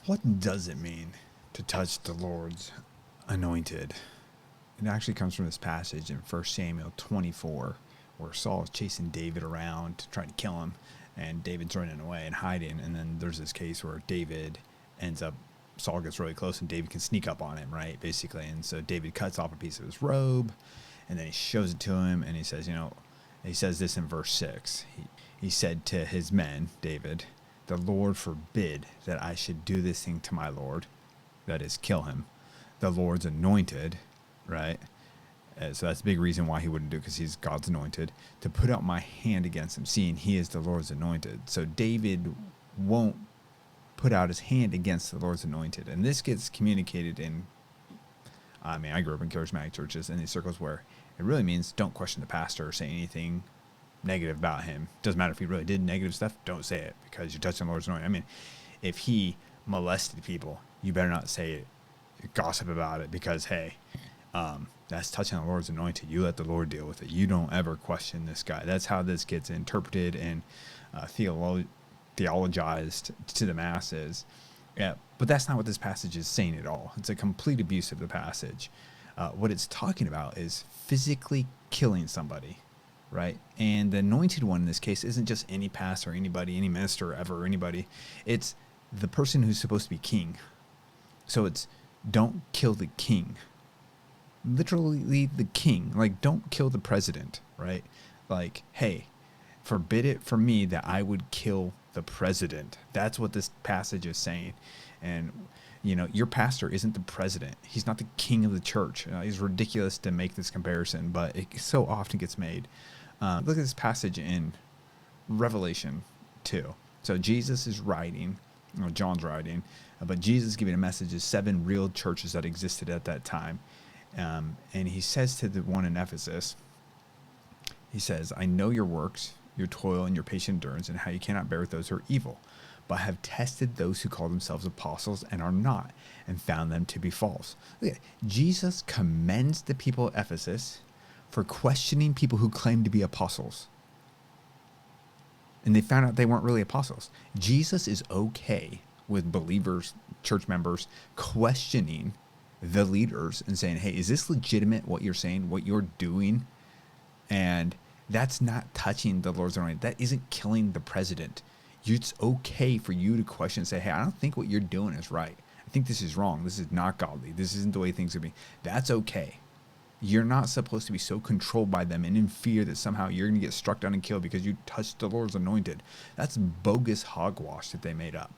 What does it mean to touch the Lord's anointed? It actually comes from this passage in 1 Samuel 24, where Saul is chasing David around, trying to kill him, and David's running away and hiding. And then there's this case where Saul gets really close, and David can sneak up on him, right, basically. And so David cuts off a piece of his robe, and then he shows it to him, and he says, he says this in verse 6. He said to his men, David, "The Lord forbid that I should do this thing to my Lord," that is, kill him, "the Lord's anointed," right? So that's a big reason why he wouldn't do it, because he's God's anointed, "to put out my hand against him, seeing he is the Lord's anointed." So David won't put out his hand against the Lord's anointed. And this gets communicated I grew up in charismatic churches, in these circles where it really means don't question the pastor or say anything negative about him. Doesn't matter if he really did negative stuff, don't say it, because you're touching the Lord's anointed. If he molested people, you better not say it, gossip about it, because hey, that's touching the Lord's anointed. You let the Lord deal with it. You don't ever question this guy. That's how this gets interpreted and theologized to the masses. Yeah, but that's not what this passage is saying at all. It's a complete abuse of the passage. What it's talking about is physically killing somebody, right? And the anointed one in this case isn't just any pastor, anybody, any minister ever, anybody. It's the person who's supposed to be king. So it's don't kill the king. Literally the king. Like, don't kill the president, right? Like, hey, forbid it from me that I would kill the president. That's what this passage is saying. And your pastor isn't the president. He's not the king of the church. It's ridiculous to make this comparison, but it so often gets made. Look at this passage in Revelation 2. So Jesus is writing, John's writing, but Jesus is giving a message to 7 real churches that existed at that time. And he says to the one in Ephesus, he says, "I know your works, your toil, and your patient endurance, and how you cannot bear with those who are evil, but have tested those who call themselves apostles and are not, and found them to be false." Look at it. Jesus commends the people of Ephesus for questioning people who claim to be apostles. And they found out they weren't really apostles. Jesus is okay with believers, church members, questioning the leaders and saying, hey, is this legitimate, what you're saying, what you're doing? And that's not touching the Lord's anointed. That isn't killing the president. It's okay for you to question and say, hey, I don't think what you're doing is right. I think this is wrong. This is not godly. This isn't the way things are being. That's okay. You're not supposed to be so controlled by them and in fear that somehow you're going to get struck down and killed because you touched the Lord's anointed. That's bogus hogwash that they made up.